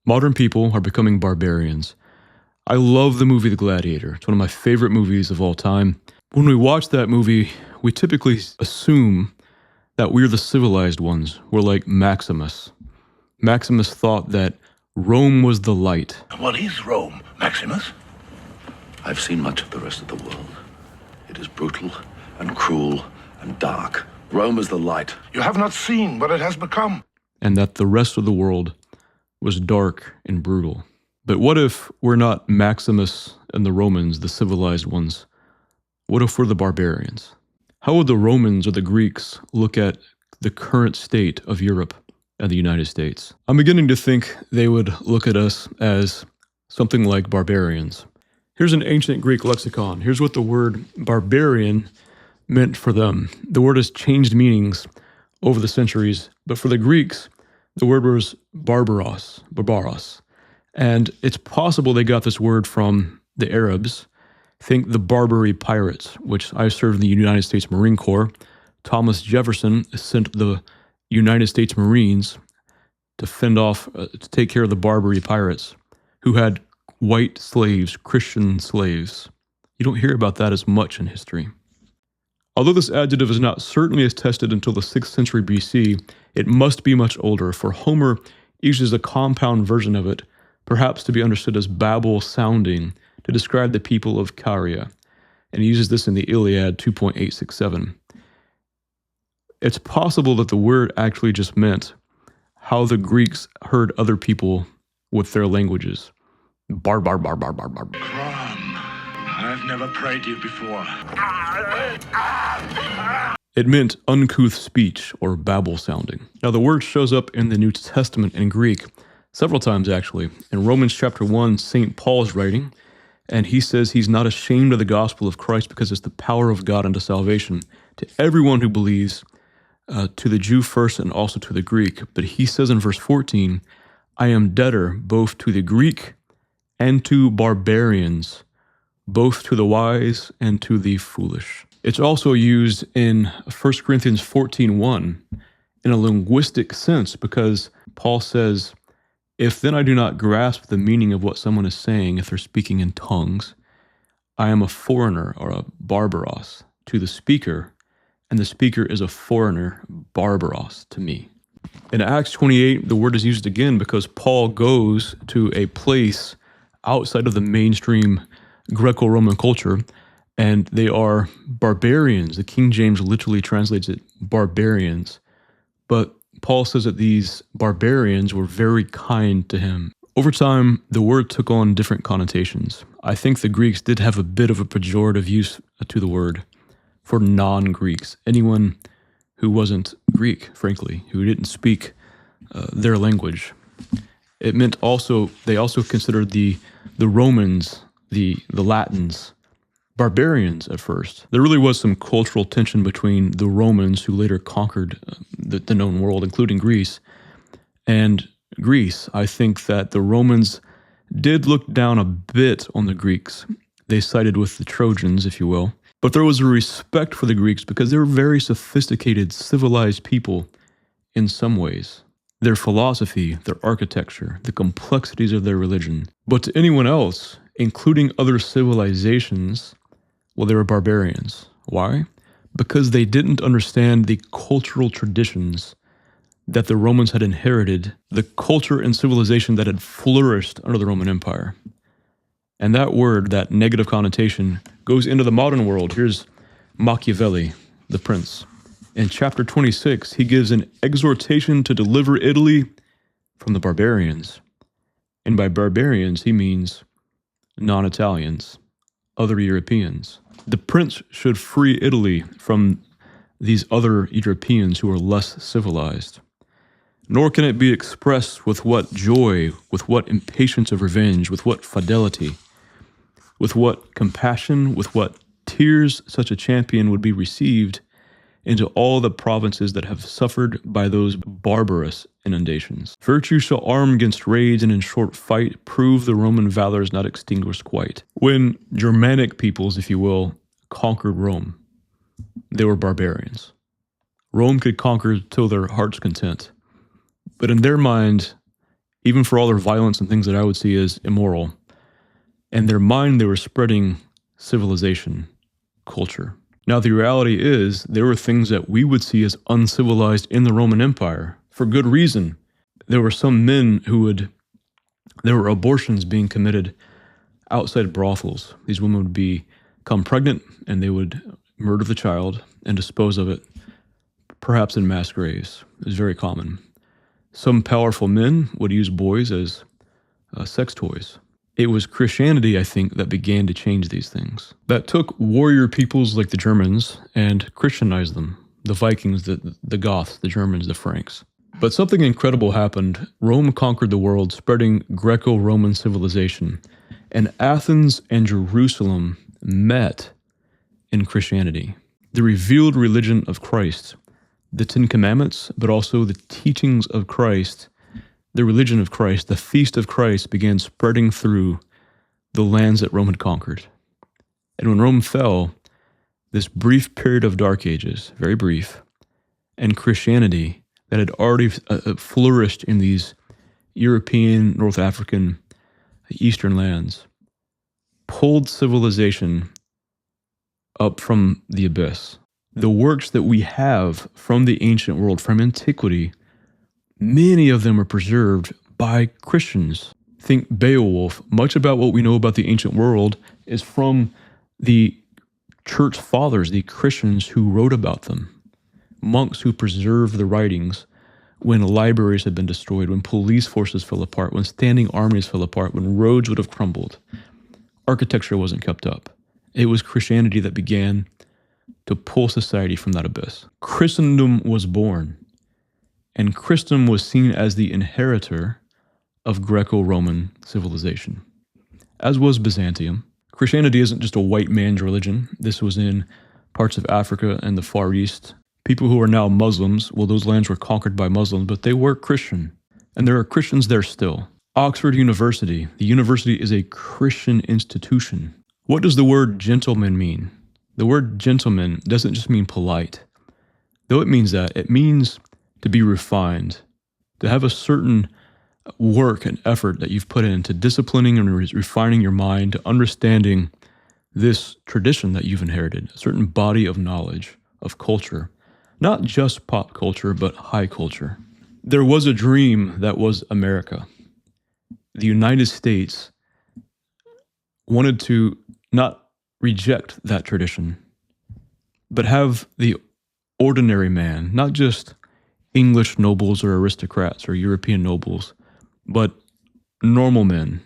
Modern people are becoming barbarians. I love the movie The Gladiator. It's one of my favorite movies of all time. When we watch that movie, we typically assume that we're the civilized ones. We're like Maximus. Maximus thought that Rome was the light. What is Rome, Maximus? I've seen much of the rest of the world. It is brutal and cruel and dark. Rome is the light. You have not seen what it has become. And that the rest of the world was dark and brutal. But what if we're not Maximus and the Romans, the civilized ones? What if we're the barbarians? How would the Romans or the Greeks look at the current state of Europe and the United States? I'm beginning to think they would look at us as something like barbarians. Here's an ancient Greek lexicon. Here's what the word barbarian meant for them. The word has changed meanings over the centuries, but for the Greeks, the word was barbaros. And it's possible they got this word from the Arabs. Think the Barbary pirates, which I served in the United States Marine Corps. Thomas Jefferson sent the United States Marines to to take care of the Barbary pirates, who had white slaves, Christian slaves. You don't hear about that as much in history. Although this adjective is not certainly attested until the 6th century BC, it must be much older, for Homer uses a compound version of it, perhaps to be understood as Babel sounding, to describe the people of Caria, and he uses this in the Iliad 2.867. It's possible that the word actually just meant how the Greeks heard other people with their languages. Bar. I've never prayed to you before. It meant uncouth speech or babble sounding. Now the word shows up in the New Testament in Greek several times actually. In Romans chapter 1, St. Paul's writing, and he says he's not ashamed of the gospel of Christ because it's the power of God unto salvation to everyone who believes, to the Jew first and also to the Greek. But he says in verse 14, I am debtor both to the Greek and to barbarians, both to the wise and to the foolish. It's also used in 1 Corinthians 14:1 in a linguistic sense, because Paul says, if then I do not grasp the meaning of what someone is saying, if they're speaking in tongues, I am a foreigner or a barbaros to the speaker, and the speaker is a foreigner, barbaros to me. In Acts 28, the word is used again because Paul goes to a place outside of the mainstream Greco-Roman culture, and they are barbarians. The King James literally translates it barbarians. But Paul says that these barbarians were very kind to him. Over time, the word took on different connotations. I think the Greeks did have a bit of a pejorative use to the word for non-Greeks, anyone who wasn't Greek, frankly, who didn't speak their language. It meant also, they also considered the Romans, the Latins, barbarians at first. There really was some cultural tension between the Romans, who later conquered the known world, including Greece, and Greece. I think that the Romans did look down a bit on the Greeks. They sided with the Trojans, if you will. But there was a respect for the Greeks because they were very sophisticated, civilized people in some ways. Their philosophy, their architecture, the complexities of their religion. But to anyone else, including other civilizations, well, they were barbarians. Why? Because they didn't understand the cultural traditions that the Romans had inherited, the culture and civilization that had flourished under the Roman Empire. And that word, that negative connotation, goes into the modern world. Here's Machiavelli, the prince. In chapter 26, he gives an exhortation to deliver Italy from the barbarians. And by barbarians, he means non-Italians, other Europeans. The prince should free Italy from these other Europeans who are less civilized. Nor can it be expressed with what joy, with what impatience of revenge, with what fidelity, with what compassion, with what tears such a champion would be received into all the provinces that have suffered by those barbarous inundations. Virtue shall arm against raids, and in short fight prove the Roman valor is not extinguished quite. When Germanic peoples, if you will, conquered Rome, they were barbarians. Rome could conquer till their heart's content. But in their mind, even for all their violence and things that I would see as immoral. In their mind, they were spreading civilization, culture. Now, the reality is there were things that we would see as uncivilized in the Roman Empire for good reason. There were some men there were abortions being committed outside brothels. These women would become pregnant and they would murder the child and dispose of it, perhaps in mass graves. It was very common. Some powerful men would use boys as sex toys. It was Christianity, I think, that began to change these things. That took warrior peoples like the Germans and Christianized them. The Vikings, the Goths, the Germans, the Franks. But something incredible happened. Rome conquered the world, spreading Greco-Roman civilization. And Athens and Jerusalem met in Christianity. The revealed religion of Christ, the Ten Commandments, but also the teachings of Christ, the religion of Christ, the feast of Christ began spreading through the lands that Rome had conquered. And when Rome fell, this brief period of dark ages, very brief, and Christianity that had already flourished in these European, North African, Eastern lands, pulled civilization up from the abyss. The works that we have from the ancient world, from antiquity, many of them are preserved by Christians. Think Beowulf. Much about what we know about the ancient world is from the church fathers, the Christians who wrote about them. Monks who preserved the writings when libraries had been destroyed, when police forces fell apart, when standing armies fell apart, when roads would have crumbled. Architecture wasn't kept up. It was Christianity that began to pull society from that abyss. Christendom was born, and Christendom was seen as the inheritor of Greco-Roman civilization, as was Byzantium. Christianity isn't just a white man's religion. This was in parts of Africa and the Far East. People who are now Muslims, well, those lands were conquered by Muslims, but they were Christian, and there are Christians there still. Oxford University. The university is a Christian institution. What does the word gentleman mean? The word gentleman doesn't just mean polite. Though it means that, it means to be refined, to have a certain work and effort that you've put into disciplining and refining your mind, to understanding this tradition that you've inherited, a certain body of knowledge, of culture. Not just pop culture, but high culture. There was a dream that was America. The United States wanted to not reject that tradition, but have the ordinary man, not just English nobles or aristocrats or European nobles, but normal men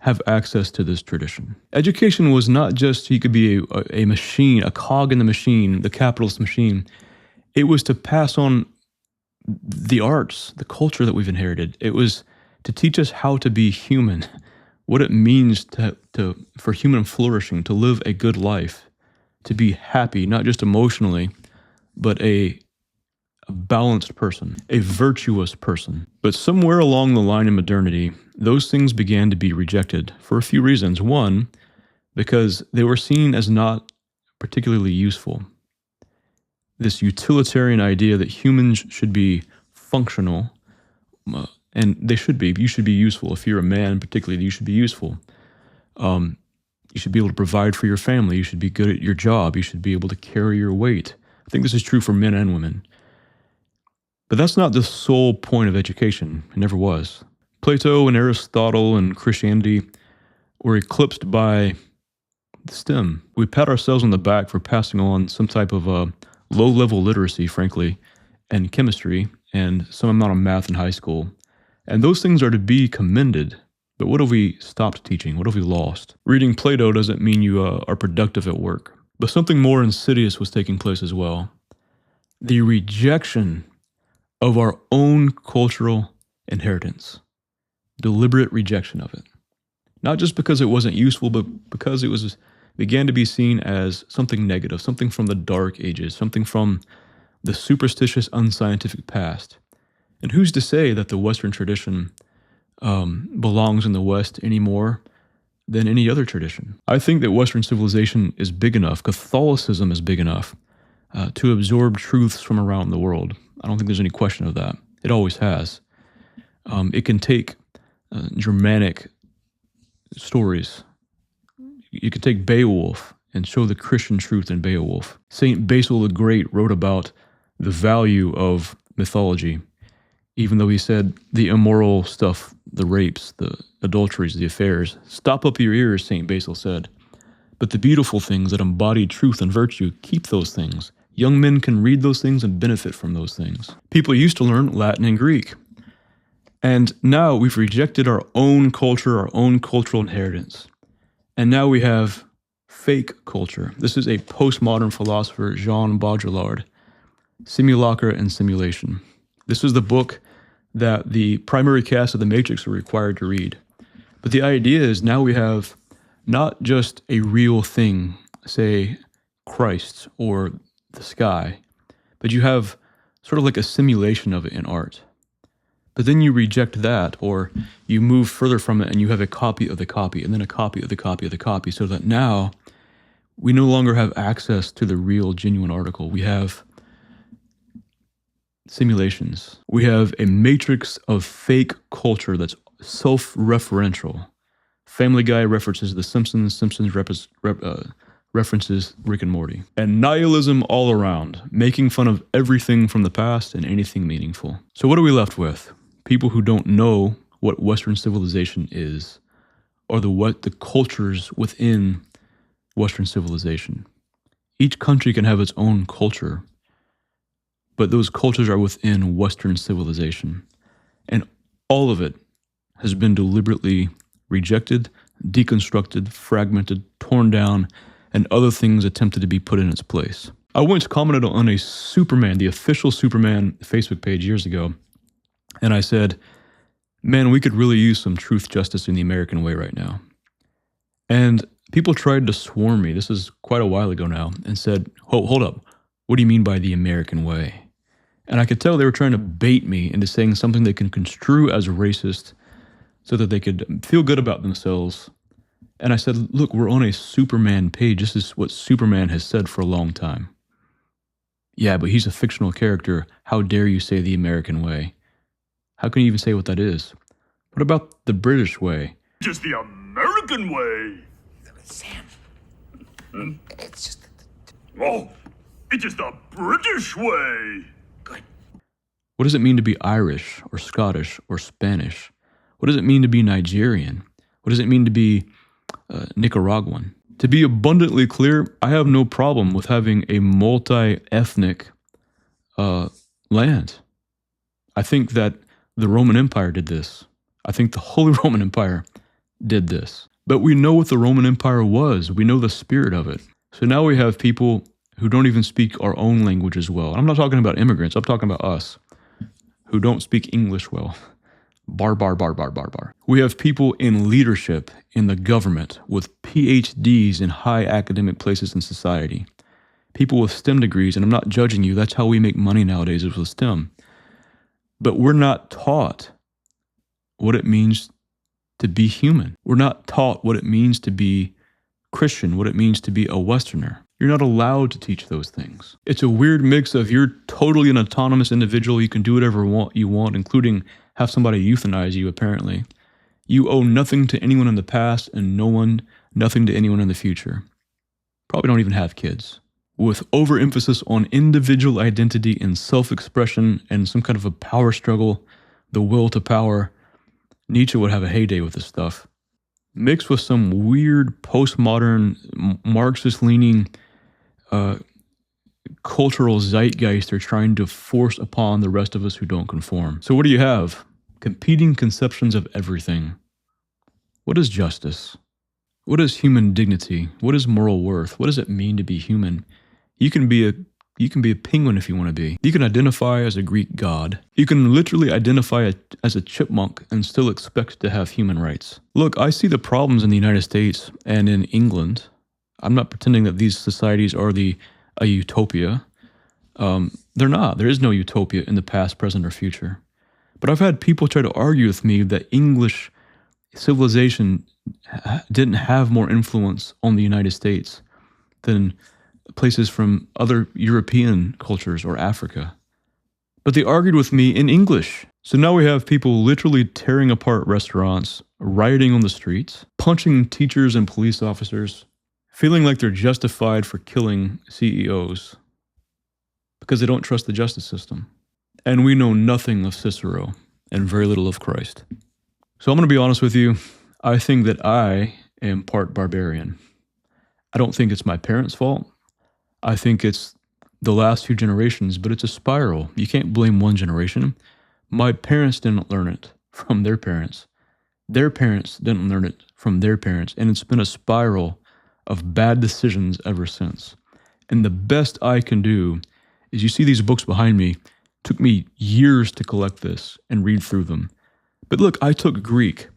have access to this tradition. Education was not just he could be a machine, a cog in the machine, the capitalist machine. It was to pass on the arts, the culture that we've inherited. It was to teach us how to be human, what it means for human flourishing, to live a good life, to be happy, not just emotionally, but a balanced person, a virtuous person. But somewhere along the line in modernity, those things began to be rejected for a few reasons. One, because they were seen as not particularly useful. This utilitarian idea that humans should be functional, and they should be. You should be useful. If you're a man, particularly, you should be useful. You should be able to provide for your family. You should be good at your job. You should be able to carry your weight. I think this is true for men and women. But that's not the sole point of education. It never was. Plato and Aristotle and Christianity were eclipsed by STEM. We pat ourselves on the back for passing on some type of low-level literacy, frankly, and chemistry, and some amount of math in high school. And those things are to be commended. But what have we stopped teaching? What have we lost? Reading Plato doesn't mean you are productive at work. But something more insidious was taking place as well. The rejection of our own cultural inheritance. Deliberate rejection of it. Not just because it wasn't useful, but because it began to be seen as something negative, something from the dark ages, something from the superstitious, unscientific past. And who's to say that the Western tradition belongs in the West any more than any other tradition? I think that Western civilization is big enough, Catholicism is big enough, to absorb truths from around the world. I don't think there's any question of that. It always has. It can take Germanic stories. You could take Beowulf and show the Christian truth in Beowulf. Saint Basil the Great wrote about the value of mythology, even though he said the immoral stuff, the rapes, the adulteries, the affairs, stop up your ears, Saint Basil said. But the beautiful things that embody truth and virtue, keep those things. Young men can read those things and benefit from those things. People used to learn Latin and Greek. And now we've rejected our own culture, our own cultural inheritance. And now we have fake culture. This is a postmodern philosopher, Jean Baudrillard, Simulacra and Simulation. This is the book that the primary cast of The Matrix are required to read. But the idea is now we have not just a real thing, say Christ or the sky, but you have sort of like a simulation of it in art. But then you reject that, or you move further from it and you have a copy of the copy, and then a copy of the copy of the copy, so that now we no longer have access to the real, genuine article. We have simulations. We have a matrix of fake culture that's self-referential. Family Guy references The Simpsons. Simpsons references Rick and Morty. And nihilism all around, making fun of everything from the past and anything meaningful. So what are we left with? People who don't know what Western civilization is, or what the cultures within Western civilization. Each country can have its own culture, but those cultures are within Western civilization. And all of it has been deliberately rejected, deconstructed, fragmented, torn down, and other things attempted to be put in its place. I once commented on a Superman, the official Superman Facebook page years ago, and I said, man, we could really use some truth, justice in the American way right now. And people tried to swarm me, this is quite a while ago now, and said, hold up, what do you mean by the American way? And I could tell they were trying to bait me into saying something they can construe as racist so that they could feel good about themselves. And I said, look, we're on a Superman page. This is what Superman has said for a long time. Yeah, but he's a fictional character. How dare you say the American way? How can you even say what that is? What about the British way? Just the American way. Sam, it's just... Oh, it's just the British way. Good. What does it mean to be Irish or Scottish or Spanish? What does it mean to be Nigerian? What does it mean to be Nicaraguan? To be abundantly clear, I have no problem with having a multi-ethnic land. I think that the Roman Empire did this. I think the Holy Roman Empire did this. But we know what the Roman Empire was. We know the spirit of it. So now we have people who don't even speak our own language as well. I'm not talking about immigrants. I'm talking about us who don't speak English well. Bar. We have people in leadership in the government with PhDs in high academic places in society. People with STEM degrees, and I'm not judging you. That's how we make money nowadays, is with STEM. But we're not taught what it means to be human. We're not taught what it means to be Christian, what it means to be a Westerner. You're not allowed to teach those things. It's a weird mix of you're totally an autonomous individual. You can do whatever you want, including have somebody euthanize you, apparently. You owe nothing to anyone in the past and nothing to anyone in the future. Probably don't even have kids. With overemphasis on individual identity and self-expression and some kind of a power struggle, the will to power, Nietzsche would have a heyday with this stuff. Mixed with some weird postmodern Marxist-leaning cultural zeitgeist they're trying to force upon the rest of us who don't conform. So what do you have? Competing conceptions of everything. What is justice? What is human dignity? What is moral worth? What does it mean to be human? You can be a penguin if you want to be. You can identify as a Greek god. You can literally identify as a chipmunk and still expect to have human rights. Look, I see the problems in the United States and in England. I'm not pretending that these societies are a utopia. They're not. There is no utopia in the past, present, or future. But I've had people try to argue with me that English civilization didn't have more influence on the United States than places from other European cultures or Africa. But they argued with me in English. So now we have people literally tearing apart restaurants, rioting on the streets, punching teachers and police officers, feeling like they're justified for killing CEOs because they don't trust the justice system. And we know nothing of Cicero and very little of Christ. So I'm going to be honest with you. I think that I am part barbarian. I don't think it's my parents' fault. I think it's the last few generations, but it's a spiral. You can't blame one generation. My parents didn't learn it from their parents. Their parents didn't learn it from their parents. And it's been a spiral of bad decisions ever since. And the best I can do is, you see these books behind me. It took me years to collect this and read through them. But look, I took Greek.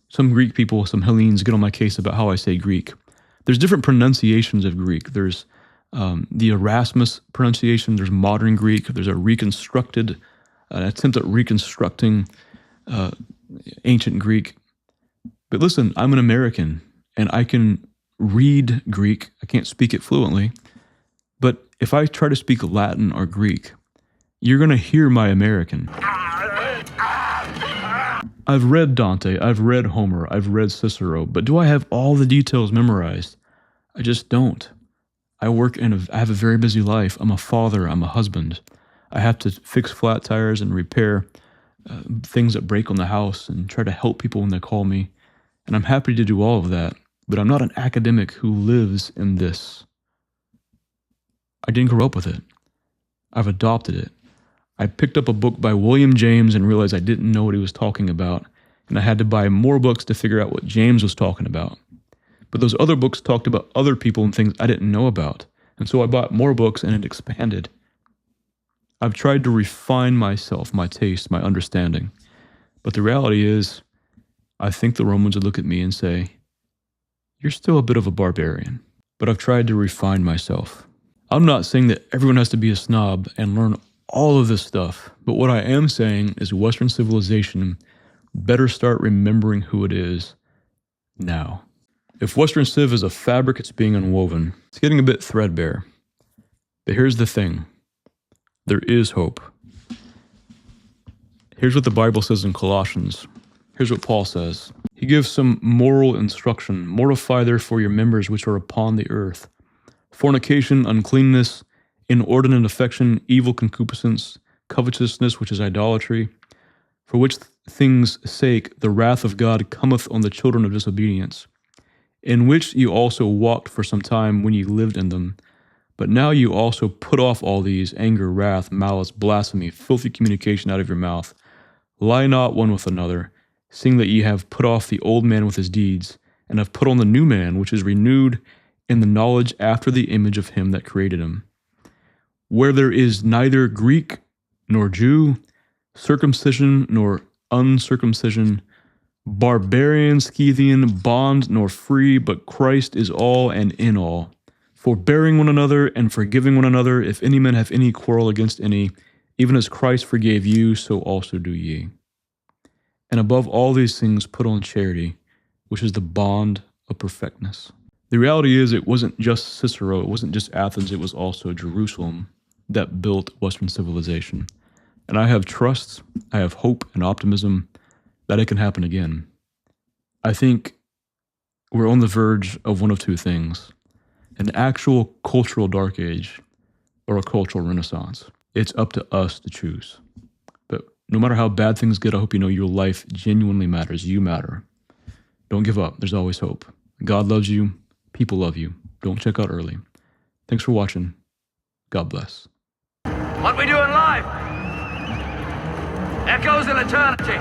Some Greek people, some Hellenes, get on my case about how I say Greek. There's different pronunciations of Greek. There's the Erasmus pronunciation. There's modern Greek. There's a reconstructed, an attempt at reconstructing ancient Greek. But listen, I'm an American, and I can read Greek. I can't speak it fluently. But if I try to speak Latin or Greek, you're going to hear my American. I've read Dante, I've read Homer, I've read Cicero, but do I have all the details memorized? I just don't. I have a very busy life. I'm a father, I'm a husband. I have to fix flat tires and repair things that break on the house and try to help people when they call me. And I'm happy to do all of that, but I'm not an academic who lives in this. I didn't grow up with it. I've adopted it. I picked up a book by William James and realized I didn't know what he was talking about, and I had to buy more books to figure out what James was talking about. But those other books talked about other people and things I didn't know about, and so I bought more books and it expanded. I've tried to refine myself, my taste, my understanding, but the reality is, I think the Romans would look at me and say, "You're still a bit of a barbarian." But I've tried to refine myself. I'm not saying that everyone has to be a snob and learn all of this stuff, but what I am saying is Western civilization better start remembering who it is now. If Western Civ is a fabric, it's being unwoven. It's getting a bit threadbare. But here's the thing. There is hope. Here's what the Bible says in Colossians. Here's what Paul says. He gives some moral instruction. Mortify therefore your members which are upon the earth. Fornication, uncleanness, inordinate affection, evil concupiscence, covetousness, which is idolatry, for which things' sake the wrath of God cometh on the children of disobedience, in which you also walked for some time when ye lived in them. But now you also put off all these, anger, wrath, malice, blasphemy, filthy communication out of your mouth. Lie not one with another, seeing that ye have put off the old man with his deeds, and have put on the new man, which is renewed in the knowledge after the image of him that created him. Where there is neither Greek nor Jew, circumcision nor uncircumcision, barbarian, Scythian, bond nor free, but Christ is all and in all. Forbearing one another and forgiving one another, if any man have any quarrel against any, even as Christ forgave you, so also do ye. And above all these things put on charity, which is the bond of perfectness. The reality is, it wasn't just Cicero, it wasn't just Athens, it was also Jerusalem that built Western civilization. And I have trust, I have hope and optimism that it can happen again. I think we're on the verge of one of two things: an actual cultural dark age or a cultural renaissance. It's up to us to choose. But no matter how bad things get, I hope you know your life genuinely matters. You matter. Don't give up. There's always hope. God loves you. People love you. Don't check out early. Thanks for watching. God bless. What we do in life echoes in eternity.